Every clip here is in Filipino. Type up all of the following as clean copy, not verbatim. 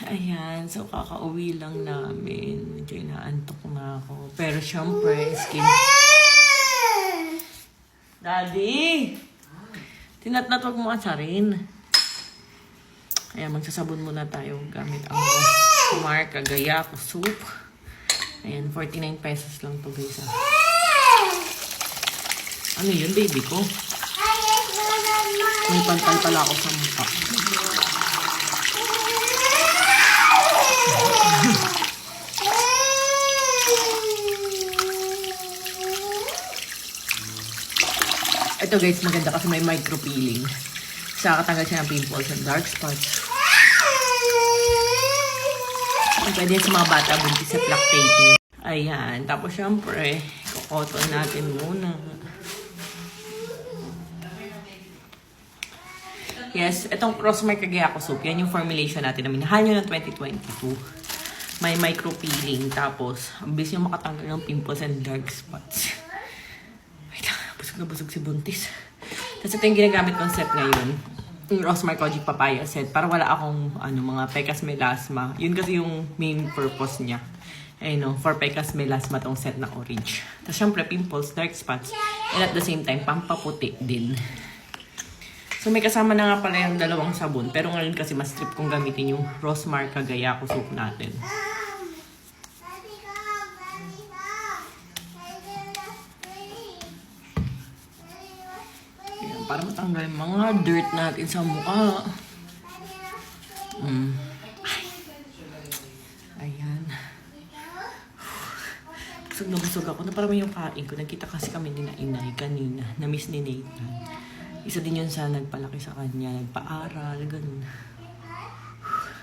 Ayan, so kakauwi lang namin. Medyo inaantok na ako. Pero syempre, Daddy! Tinatnatwag mo asarin. Ayan, magsasabon muna tayo gamit ang Rosmar Cagayaco soup. Ayan, 49 pesos lang to guys. Ano yun, baby ko? May pantal pala ako sa mukha. Ito guys, maganda kasi may micro-peeling. Nakakatanggal siya ng pimples and dark spots. Pwede yan sa mga bata, buntis at lactating. Ayan. Tapos syempre, kukoton natin muna. Yes, itong Rosmar Cagayaco soup, yan yung formulation natin na minahal nyo ng 2022. May micro-peeling. Tapos, ang bilis yung makatanggal ng pimples and dark spots. Wait, busog na busog si buntis. Tapos ito yung ginagamit kong set ngayon. Yung Rosmar Kojic Papaya set. Para wala akong mga pecas melasma. Yun kasi yung main purpose niya. Ayun, for pecas melasma tong set na orange. Tapos syempre, pimples, dark spots. And at the same time, pampaputi din. So may kasama na nga pala yung dalawang sabon. Pero ngayon kasi mas trip kong gamitin yung Rosmar Cagayaco soup natin. Ayan, para matanggal yung mga dirt natin sa mukha. Ayan. Busog na busog ako. Naparami yung kain ko. Nagkita kasi kami ni Inay kanina. Na-miss ni Nathan. Isa din yun sa nagpalaki sa kanya, nagpaaral, ganun.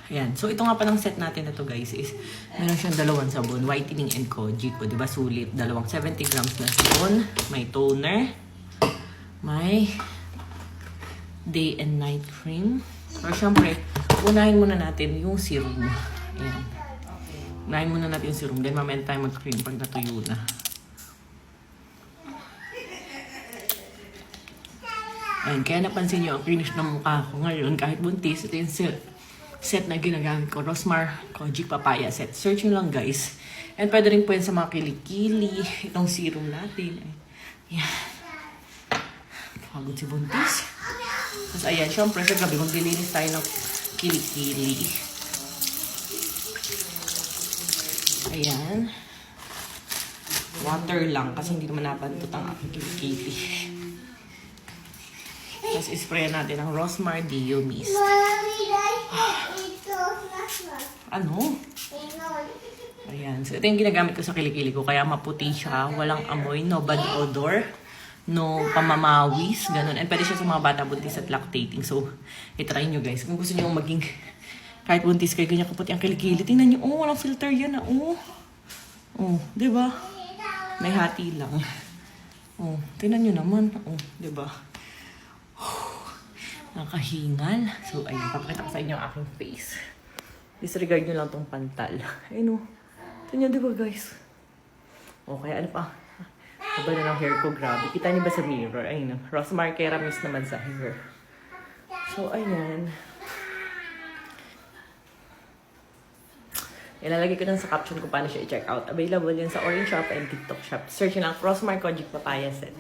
Ayan. So, ito nga pa ng set natin na to guys is meron siyang dalawang sabon, whitening and kojic. O, diba? Sulit. Dalawang 70 grams na sabon. May toner. May day and night cream. So, syempre, unahin muna natin yung serum. Ayan. Unahin muna natin yung serum. Then, mamaya tayo mag-cream pag natuyo na. Ayan, kaya napansin nyo ang finish ng mukha ko ngayon kahit buntis. Ito yung set na ginagamit ko. Rosmar Kojic Papaya set. Search nyo lang guys. And pwede rin po yan sa mga kilikili. Itong serum natin. Ayan. Pagod si buntis. Tapos ayan, syempre sa gabi maglilinis tayo ng kilikili. Ayan. Water lang kasi hindi naman nabantot ang aking kilikili. Tapos isprayan natin ang Rosmar Dio Mist. Ano? Ayan. So, ito yung ginagamit ko sa kilikili ko. Kaya maputi siya. Walang amoy. No bad odor. No pamamawis. Ganun. And pwede siya sa mga bata buntis at lactating. So, itry nyo guys. Kung gusto nyo maging kahit buntis kayo, ganyan kaputi ang kilikili. Tingnan nyo. Oh, walang filter yan. Oh. Oh, diba? May hati lang. Oh, tingnan nyo naman. Oh, diba? Nakahingal. So, ayun. Papakita ko sa inyo ang aking face. Disregard nyo lang tong pantal. Ayun o. Ito nyo, diba guys? O, kaya ano pa? Haba na ng hair ko. Grabe. Kita niyo ba sa mirror? Ayun o. Rosmar Keramis naman sa hair. So, ayan. Ilalagay ko lang sa caption kung paano siya i-check out. Available yan sa Orange Shop and TikTok Shop. Search nyo lang Rosmar Kojic Papaya Set.